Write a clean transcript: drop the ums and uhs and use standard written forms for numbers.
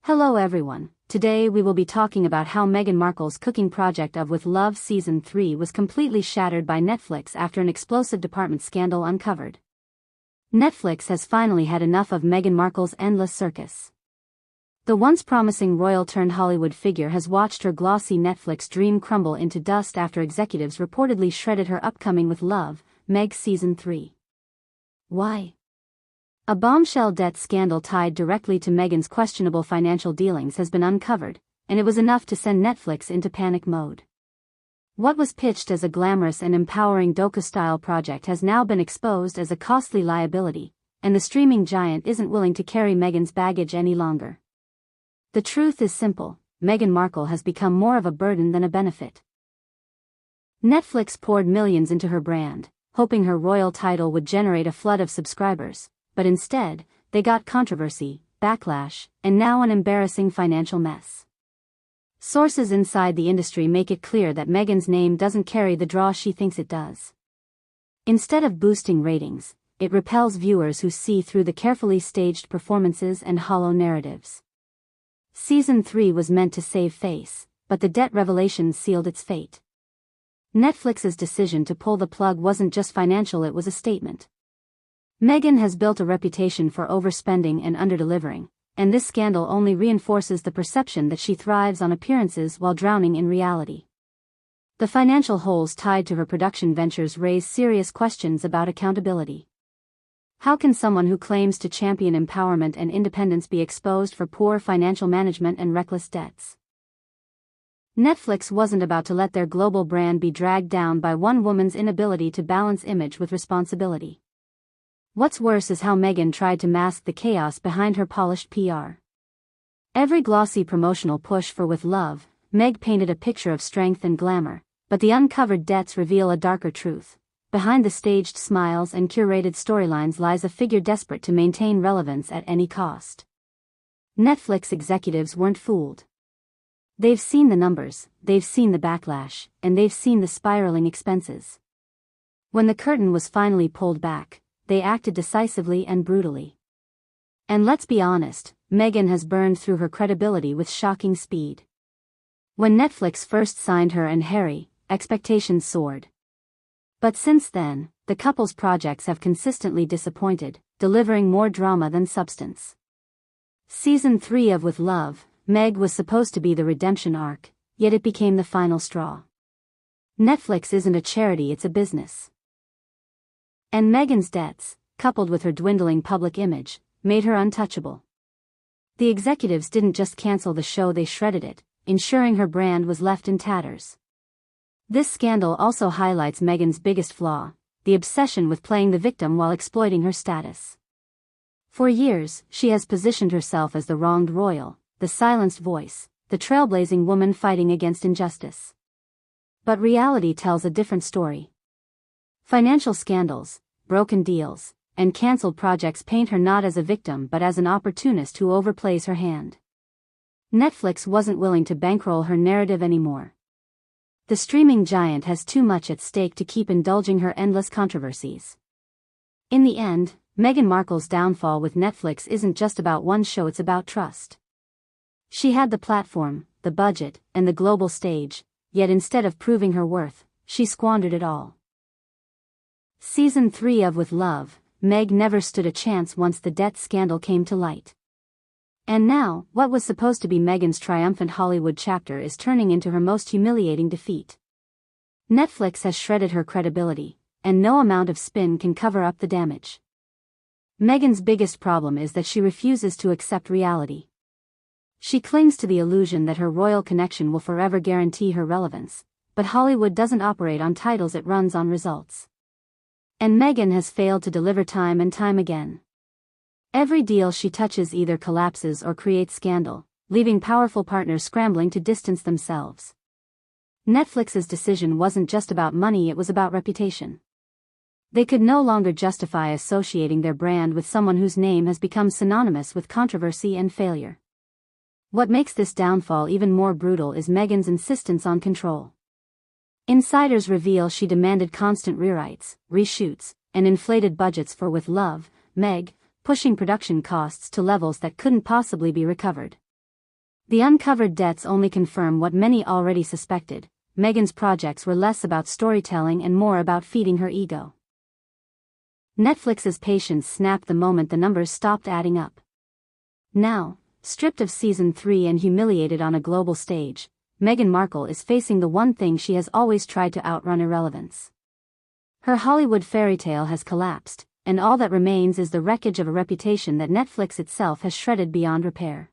Hello everyone, today we will be talking about how Meghan Markle's cooking project of With Love Season 3 was completely shattered by Netflix after an explosive department scandal uncovered. Netflix has finally had enough of Meghan Markle's endless circus. The once promising royal-turned-Hollywood figure has watched her glossy Netflix dream crumble into dust after executives reportedly shredded her upcoming With Love, Meg Season 3. Why? A bombshell debt scandal tied directly to Meghan's questionable financial dealings has been uncovered, and it was enough to send Netflix into panic mode. What was pitched as a glamorous and empowering docu-style project has now been exposed as a costly liability, and the streaming giant isn't willing to carry Meghan's baggage any longer. The truth is simple: Meghan Markle has become more of a burden than a benefit. Netflix poured millions into her brand, hoping her royal title would generate a flood of subscribers, but instead, they got controversy, backlash, and now an embarrassing financial mess. Sources inside the industry make it clear that Meghan's name doesn't carry the draw she thinks it does. Instead of boosting ratings, it repels viewers who see through the carefully staged performances and hollow narratives. Season 3 was meant to save face, but the debt revelations sealed its fate. Netflix's decision to pull the plug wasn't just financial, it was a statement. Meghan has built a reputation for overspending and underdelivering, and this scandal only reinforces the perception that she thrives on appearances while drowning in reality. The financial holes tied to her production ventures raise serious questions about accountability. How can someone who claims to champion empowerment and independence be exposed for poor financial management and reckless debts? Netflix wasn't about to let their global brand be dragged down by one woman's inability to balance image with responsibility. What's worse is how Meghan tried to mask the chaos behind her polished PR. Every glossy promotional push for With Love, Meg painted a picture of strength and glamour, but the uncovered debts reveal a darker truth. Behind the staged smiles and curated storylines lies a figure desperate to maintain relevance at any cost. Netflix executives weren't fooled. They've seen the numbers, they've seen the backlash, and they've seen the spiraling expenses. When the curtain was finally pulled back, they acted decisively and brutally. And let's be honest, Meghan has burned through her credibility with shocking speed. When Netflix first signed her and Harry, expectations soared. But since then, the couple's projects have consistently disappointed, delivering more drama than substance. Season 3 of With Love, Meg was supposed to be the redemption arc, yet it became the final straw. Netflix isn't a charity, it's a business. And Meghan's debts, coupled with her dwindling public image, made her untouchable. The executives didn't just cancel the show, they shredded it, ensuring her brand was left in tatters. This scandal also highlights Meghan's biggest flaw: the obsession with playing the victim while exploiting her status. For years, she has positioned herself as the wronged royal, the silenced voice, the trailblazing woman fighting against injustice. But reality tells a different story. Financial scandals, broken deals, and cancelled projects paint her not as a victim but as an opportunist who overplays her hand. Netflix wasn't willing to bankroll her narrative anymore. The streaming giant has too much at stake to keep indulging her endless controversies. In the end, Meghan Markle's downfall with Netflix isn't just about one show, it's about trust. She had the platform, the budget, and the global stage, yet instead of proving her worth, she squandered it all. Season 3 of With Love, Meg never stood a chance once the debt scandal came to light. And now, what was supposed to be Meghan's triumphant Hollywood chapter is turning into her most humiliating defeat. Netflix has shredded her credibility, and no amount of spin can cover up the damage. Meghan's biggest problem is that she refuses to accept reality. She clings to the illusion that her royal connection will forever guarantee her relevance, but Hollywood doesn't operate on titles, it runs on results. And Meghan has failed to deliver time and time again. Every deal she touches either collapses or creates scandal, leaving powerful partners scrambling to distance themselves. Netflix's decision wasn't just about money, it was about reputation. They could no longer justify associating their brand with someone whose name has become synonymous with controversy and failure. What makes this downfall even more brutal is Meghan's insistence on control. Insiders reveal she demanded constant rewrites, reshoots, and inflated budgets for With Love, Meg, pushing production costs to levels that couldn't possibly be recovered. The uncovered debts only confirm what many already suspected. Meghan's projects were less about storytelling and more about feeding her ego. Netflix's patience snapped the moment the numbers stopped adding up. Now, stripped of season 3 and humiliated on a global stage, Meghan Markle is facing the one thing she has always tried to outrun: irrelevance. Her Hollywood fairy tale has collapsed, and all that remains is the wreckage of a reputation that Netflix itself has shredded beyond repair.